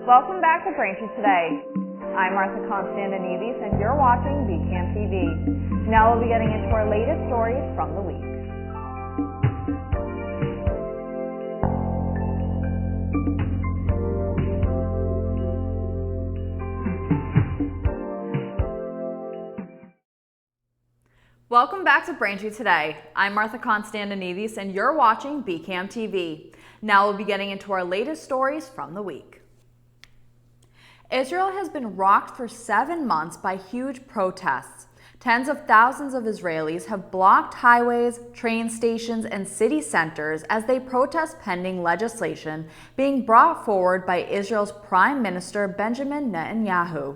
Welcome back to Braintree Today. I'm Martha Konstandinidis and you're watching BCAM TV. Now we'll be getting into our latest stories from the week. Welcome back to Braintree Today. I'm Martha Konstandinidis and you're watching BCAM TV. Now we'll be getting into our latest stories from the week. Israel has been rocked for 7 months by huge protests. Tens of thousands of Israelis have blocked highways, train stations, and city centers as they protest pending legislation being brought forward by Israel's Prime Minister Benjamin Netanyahu.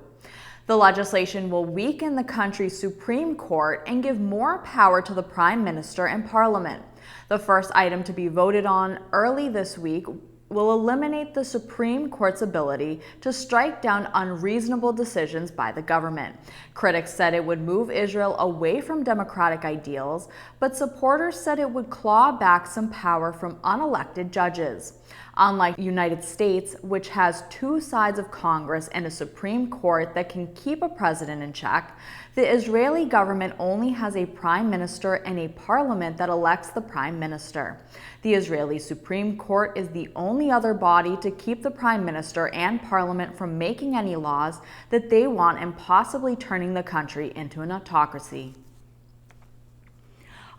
The legislation will weaken the country's Supreme Court and give more power to the Prime Minister and Parliament. The first item to be voted on early this week will eliminate the Supreme Court's ability to strike down unreasonable decisions by the government. Critics said it would move Israel away from democratic ideals, but supporters said it would claw back some power from unelected judges. Unlike the United States, which has 2 sides of Congress and a Supreme Court that can keep a president in check, the Israeli government only has a prime minister and a parliament that elects the prime minister. The Israeli Supreme Court is the only other body to keep the prime minister and parliament from making any laws that they want and possibly turning the country into an autocracy.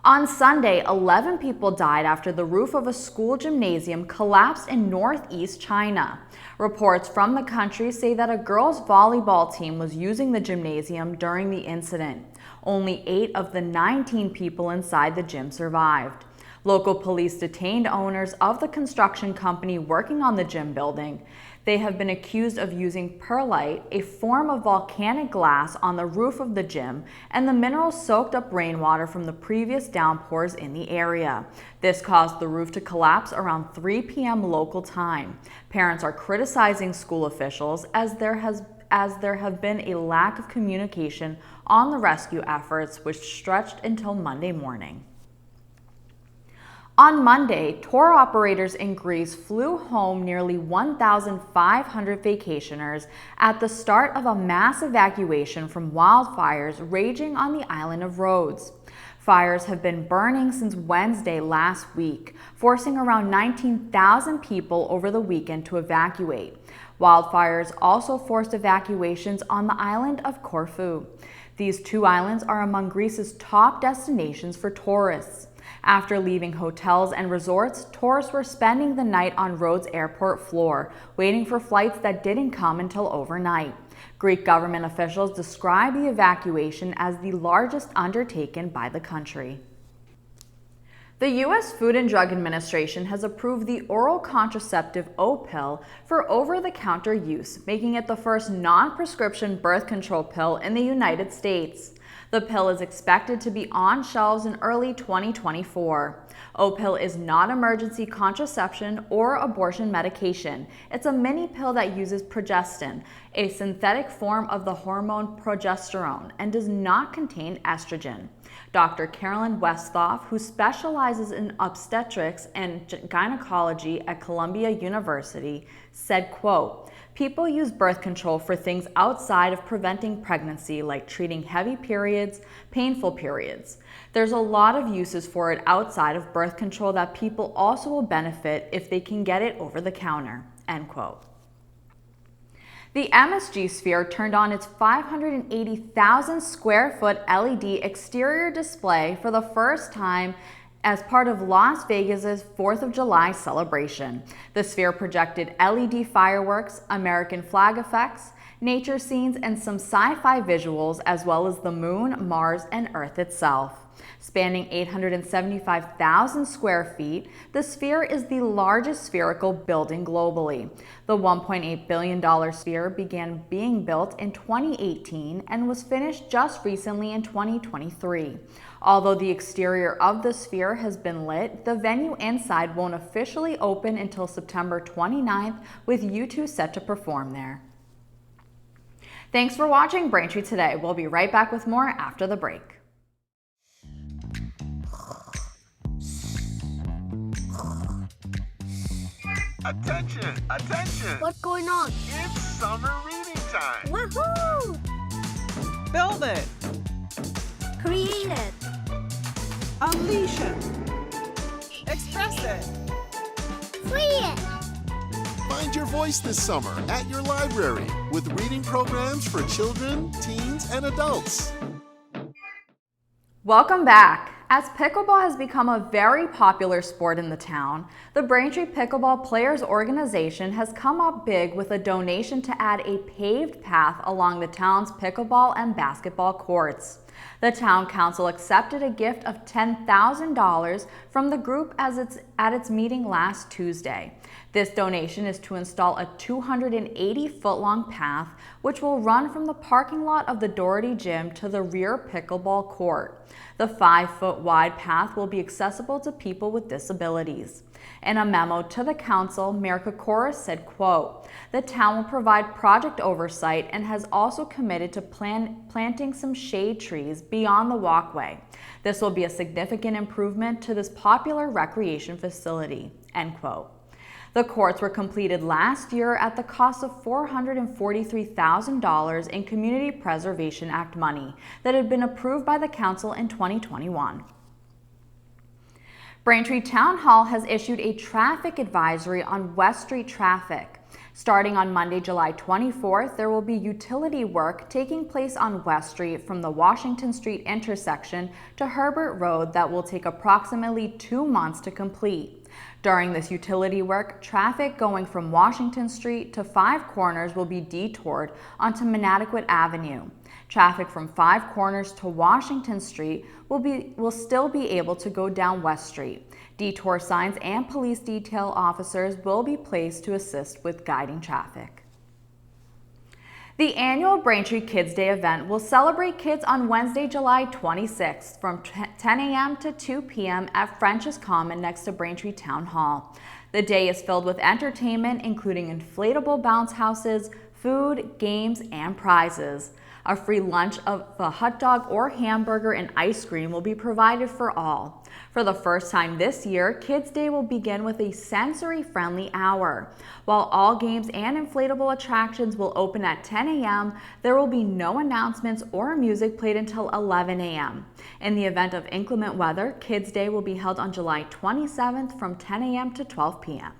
On Sunday, 11 people died after the roof of a school gymnasium collapsed in northeast China. Reports from the country say that a girls' volleyball team was using the gymnasium during the incident. Only 8 of the 19 people inside the gym survived. Local police detained owners of the construction company working on the gym building. They have been accused of using perlite, a form of volcanic glass, on the roof of the gym, and the minerals soaked up rainwater from the previous downpours in the area. This caused the roof to collapse around 3 p.m. local time. Parents are criticizing school officials as there have been a lack of communication on the rescue efforts, which stretched until Monday morning. On Monday, tour operators in Greece flew home nearly 1,500 vacationers at the start of a mass evacuation from wildfires raging on the island of Rhodes. Fires have been burning since Wednesday last week, forcing around 19,000 people over the weekend to evacuate. Wildfires also forced evacuations on the island of Corfu. These 2 islands are among Greece's top destinations for tourists. After leaving hotels and resorts, tourists were spending the night on Rhodes airport floor, waiting for flights that didn't come until overnight. Greek government officials describe the evacuation as the largest undertaken by the country. The U.S. Food and Drug Administration has approved the oral contraceptive Opill for over-the-counter use, making it the first non-prescription birth control pill in the United States. The pill is expected to be on shelves in early 2024. Opill is not emergency contraception or abortion medication. It's a mini pill that uses progestin, a synthetic form of the hormone progesterone, and does not contain estrogen. Dr. Carolyn Westhoff, who specializes in obstetrics and gynecology at Columbia University, said, quote, "People use birth control for things outside of preventing pregnancy, like treating heavy periods, painful periods. There's a lot of uses for it outside of birth control that people also will benefit if they can get it over the counter," end quote. The MSG Sphere turned on its 580,000 square foot LED exterior display for the first time as part of Las Vegas's 4th of July celebration. The Sphere projected LED fireworks, American flag effects, nature scenes, and some sci-fi visuals, as well as the moon, Mars, and Earth itself. Spanning 875,000 square feet, the Sphere is the largest spherical building globally. The $1.8 billion Sphere began being built in 2018 and was finished just recently in 2023. Although the exterior of the Sphere has been lit, the venue inside won't officially open until September 29th, with U2 set to perform there. Thanks for watching Braintree Today. We'll be right back with more after the break. Attention! Attention! What's going on? It's summer reading time! Woohoo! Build it. Create it. Unleash it. Express it. Free it. Find your voice this summer at your library with reading programs for children, teens, and adults. Welcome back. As pickleball has become a very popular sport in the town, the Braintree Pickleball Players Organization has come up big with a donation to add a paved path along the town's pickleball and basketball courts. The town council accepted a gift of $10,000 from the group at its meeting last Tuesday. This donation is to install a 280-foot-long path which will run from the parking lot of the Doherty Gym to the rear pickleball court. The 5-foot-wide path will be accessible to people with disabilities. In a memo to the council, Mayor Kokoris said, quote, "The town will provide project oversight and has also committed to planting some shade trees beyond the walkway. This will be a significant improvement to this popular recreation facility," end quote. The courts were completed last year at the cost of $443,000 in Community Preservation Act money that had been approved by the council in 2021. Braintree Town Hall has issued a traffic advisory on West Street traffic. Starting on Monday, July 24th, there will be utility work taking place on West Street from the Washington Street intersection to Herbert Road that will take approximately 2 months to complete. During this utility work, traffic going from Washington Street to Five Corners will be detoured onto Manatequit Avenue. Traffic from Five Corners to Washington Street will still be able to go down West Street. Detour signs and police detail officers will be placed to assist with guiding traffic. The annual Braintree Kids Day event will celebrate kids on Wednesday, July 26th from 10 a.m. to 2 p.m. at French's Common next to Braintree Town Hall. The day is filled with entertainment, including inflatable bounce houses, food, games, and prizes. A free lunch of a hot dog or hamburger and ice cream will be provided for all. For the first time this year, Kids Day will begin with a sensory-friendly hour. While all games and inflatable attractions will open at 10 a.m., there will be no announcements or music played until 11 a.m. In the event of inclement weather, Kids Day will be held on July 27th from 10 a.m. to 12 p.m.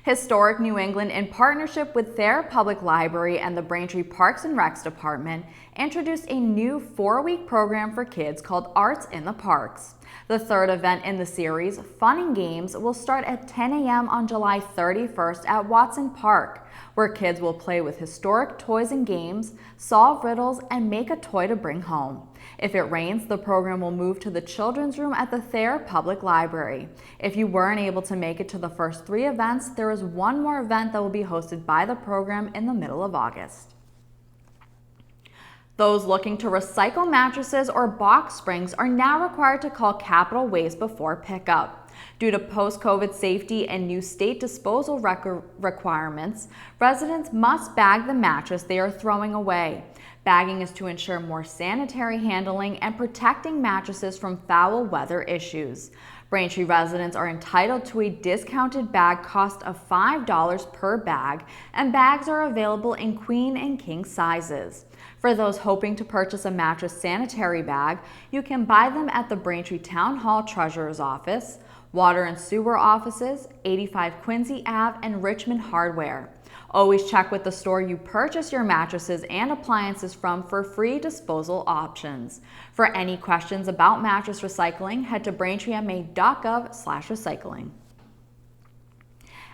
Historic New England, in partnership with their public library and the Braintree Parks and Recs Department, introduced a new 4-week program for kids called Arts in the Parks. The third event in the series, Fun and Games, will start at 10 a.m. on July 31st at Watson Park, where kids will play with historic toys and games, solve riddles, and make a toy to bring home. If it rains, the program will move to the children's room at the Thayer Public Library. If you weren't able to make it to the first 3 events, there is one more event that will be hosted by the program in the middle of August. Those looking to recycle mattresses or box springs are now required to call Capital Waste before pickup. Due to post-COVID safety and new state disposal requirements, residents must bag the mattress they are throwing away. Bagging is to ensure more sanitary handling and protecting mattresses from foul weather issues. Braintree residents are entitled to a discounted bag cost of $5 per bag, and bags are available in queen and king sizes. For those hoping to purchase a mattress sanitary bag, you can buy them at the Braintree Town Hall Treasurer's Office, Water and Sewer Offices, 85 Quincy Ave, and Richmond Hardware. Always check with the store you purchase your mattresses and appliances from for free disposal options. For any questions about mattress recycling, head to braintreema.gov/recycling.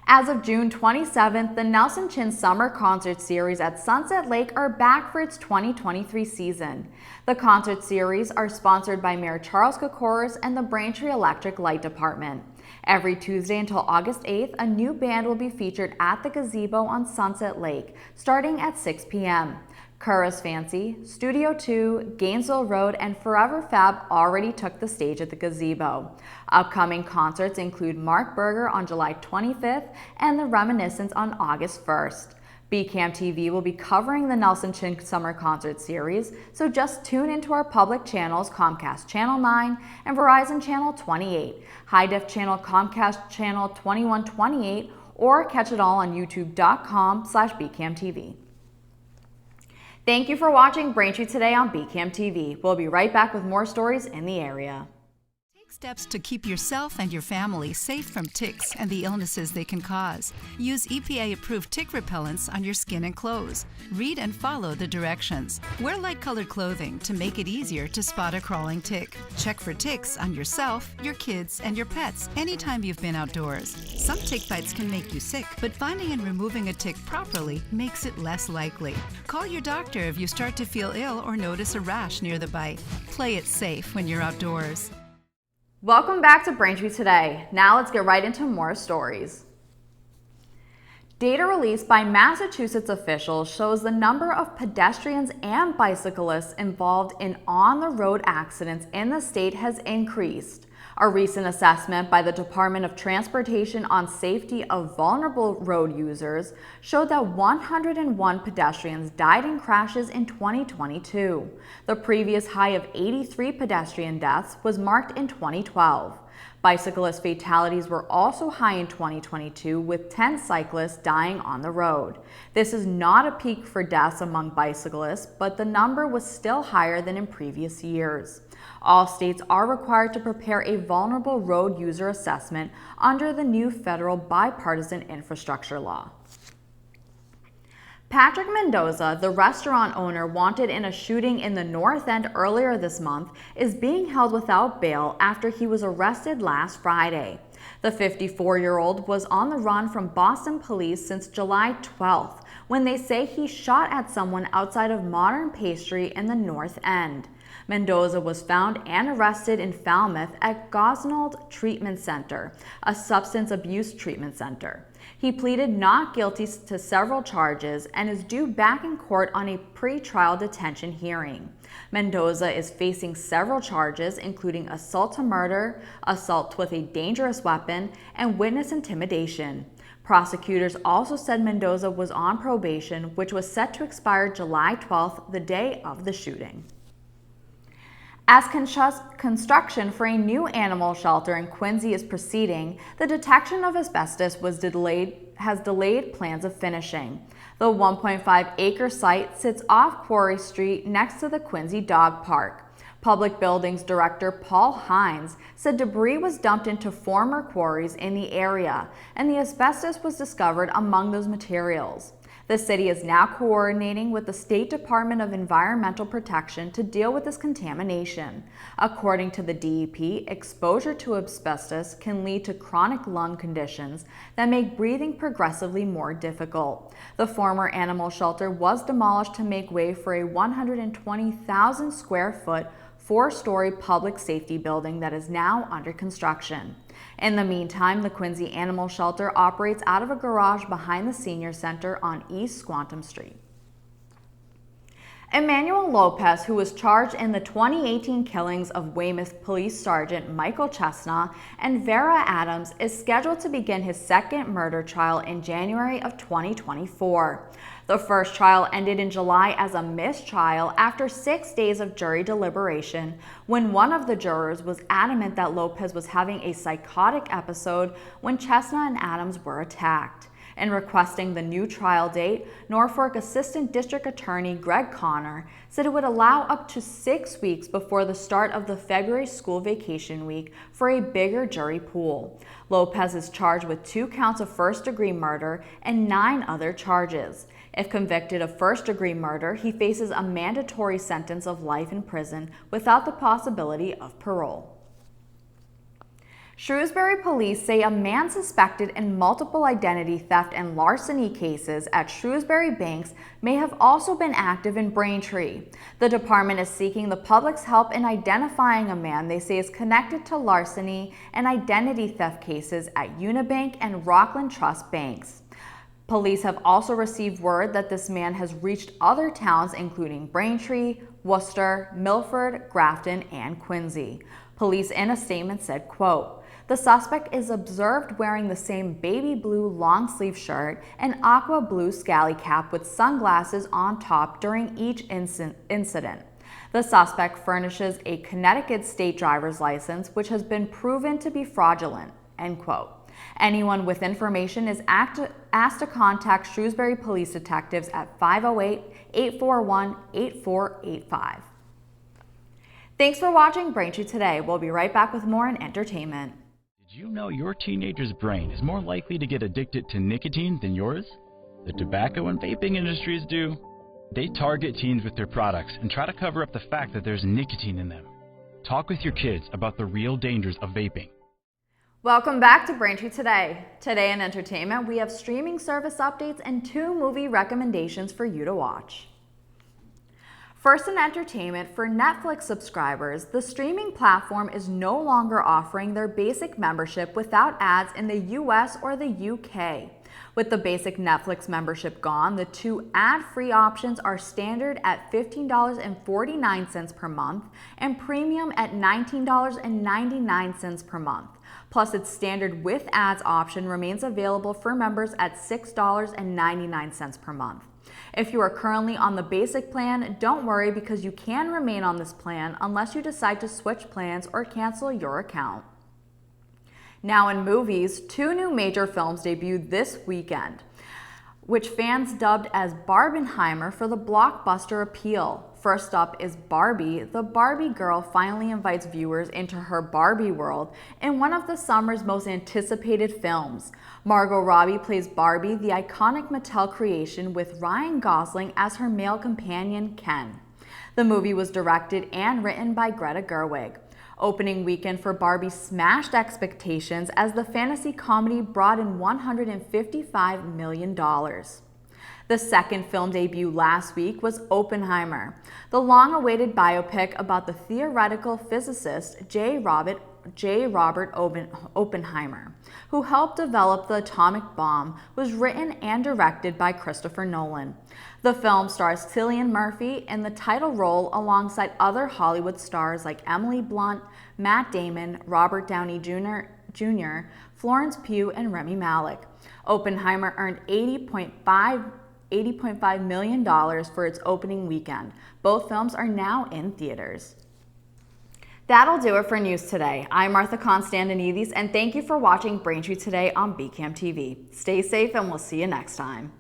As of June 27th, the Nelson Chin Summer Concert Series at Sunset Lake are back for its 2023 season. The concert series are sponsored by Mayor Charles Kokoris and the Braintree Electric Light Department. Every Tuesday until August 8th, a new band will be featured at the gazebo on Sunset Lake, starting at 6 p.m. Curra's Fancy, Studio 2, Gainesville Road, and Forever Fab already took the stage at the gazebo. Upcoming concerts include Mark Berger on July 25th and The Reminiscence on August 1st. BCAM TV will be covering the Nelson Chin Summer Concert Series, so just tune into our public channels Comcast Channel 9 and Verizon Channel 28, High Def Channel Comcast Channel 2128, or catch it all on youtube.com/BCAMTV. Thank you for watching Braintree Today on BCAM TV. We'll be right back with more stories in the area. Take steps to keep yourself and your family safe from ticks and the illnesses they can cause. Use EPA-approved tick repellents on your skin and clothes. Read and follow the directions. Wear light-colored clothing to make it easier to spot a crawling tick. Check for ticks on yourself, your kids, and your pets anytime you've been outdoors. Some tick bites can make you sick, but finding and removing a tick properly makes it less likely. Call your doctor if you start to feel ill or notice a rash near the bite. Play it safe when you're outdoors. Welcome back to Braintree Today. Now let's get right into more stories. Data released by Massachusetts officials shows the number of pedestrians and bicyclists involved in on-the-road accidents in the state has increased. A recent assessment by the Department of Transportation on safety of vulnerable road users showed that 101 pedestrians died in crashes in 2022. The previous high of 83 pedestrian deaths was marked in 2012. Bicyclist fatalities were also high in 2022, with 10 cyclists dying on the road. This is not a peak for deaths among bicyclists, but the number was still higher than in previous years. All states are required to prepare a vulnerable road user assessment under the new federal bipartisan infrastructure law. Patrick Mendoza, the restaurant owner wanted in a shooting in the North End earlier this month, is being held without bail after he was arrested last Friday. The 54-year-old was on the run from Boston police since July 12th, when they say he shot at someone outside of Modern Pastry in the North End. Mendoza was found and arrested in Falmouth at Gosnold Treatment Center, a substance abuse treatment center. He pleaded not guilty to several charges and is due back in court on a pre-trial detention hearing. Mendoza is facing several charges, including assault to murder, assault with a dangerous weapon, and witness intimidation. Prosecutors also said Mendoza was on probation, which was set to expire July 12th, the day of the shooting. As construction for a new animal shelter in Quincy is proceeding, the detection of asbestos has delayed plans of finishing. The 1.5-acre site sits off Quarry Street next to the Quincy Dog Park. Public Buildings Director Paul Hines said debris was dumped into former quarries in the area, and the asbestos was discovered among those materials. The city is now coordinating with the State Department of Environmental Protection to deal with this contamination. According to the DEP, exposure to asbestos can lead to chronic lung conditions that make breathing progressively more difficult. The former animal shelter was demolished to make way for a 120,000 square foot, 4-story public safety building that is now under construction. In the meantime, the Quincy Animal Shelter operates out of a garage behind the Senior Center on East Squantum Street. Emmanuel Lopez, who was charged in the 2018 killings of Weymouth Police Sergeant Michael Chestnut and Vera Adams, is scheduled to begin his second murder trial in January of 2024. The first trial ended in July as a mistrial after 6 days of jury deliberation, when one of the jurors was adamant that Lopez was having a psychotic episode when Chestnut and Adams were attacked. In requesting the new trial date, Norfolk Assistant District Attorney Greg Connor said it would allow up to 6 weeks before the start of the February school vacation week for a bigger jury pool. Lopez is charged with 2 counts of first-degree murder and 9 other charges. If convicted of first-degree murder, he faces a mandatory sentence of life in prison without the possibility of parole. Shrewsbury police say a man suspected in multiple identity theft and larceny cases at Shrewsbury banks may have also been active in Braintree. The department is seeking the public's help in identifying a man they say is connected to larceny and identity theft cases at Unibank and Rockland Trust banks. Police have also received word that this man has reached other towns including Braintree, Worcester, Milford, Grafton, and Quincy. Police in a statement said, quote, The suspect is observed wearing the same baby blue long-sleeve shirt and aqua blue scally cap with sunglasses on top during each incident. The suspect furnishes a Connecticut state driver's license, which has been proven to be fraudulent, end quote. Anyone with information is asked to contact Shrewsbury police detectives at 508-841-8485. Thanks for watching Braintree today. We'll be right back with more in entertainment. Did you know your teenager's brain is more likely to get addicted to nicotine than yours? The tobacco and vaping industries do. They target teens with their products and try to cover up the fact that there's nicotine in them. Talk with your kids about the real dangers of vaping. Welcome back to Braintree Today. Today in entertainment, we have streaming service updates and 2 movie recommendations for you to watch. First in entertainment, for Netflix subscribers, the streaming platform is no longer offering their basic membership without ads in the US or the UK. With the basic Netflix membership gone, the 2 ad-free options are standard at $15.49 per month and premium at $19.99 per month. Plus, its standard with ads option remains available for members at $6.99 per month. If you are currently on the basic plan, don't worry because you can remain on this plan unless you decide to switch plans or cancel your account. Now in movies, 2 new major films debuted this weekend, which fans dubbed as Barbenheimer for the blockbuster appeal. First up is Barbie. The Barbie girl finally invites viewers into her Barbie world in one of the summer's most anticipated films. Margot Robbie plays Barbie, the iconic Mattel creation, with Ryan Gosling as her male companion, Ken. The movie was directed and written by Greta Gerwig. Opening weekend for Barbie smashed expectations as the fantasy comedy brought in $155 million. The second film debut last week was Oppenheimer, the long-awaited biopic about the theoretical physicist J. Robert Oppenheimer, who helped develop the atomic bomb, was written and directed by Christopher Nolan. The film stars Cillian Murphy in the title role alongside other Hollywood stars like Emily Blunt, Matt Damon, Robert Downey Jr., Florence Pugh, and Rami Malek. Oppenheimer earned $80.5 million for its opening weekend. Both films are now in theaters. That'll do it for news today. I'm Martha Konstandinidis, and thank you for watching Braintree Today on BCAM TV. Stay safe, and we'll see you next time.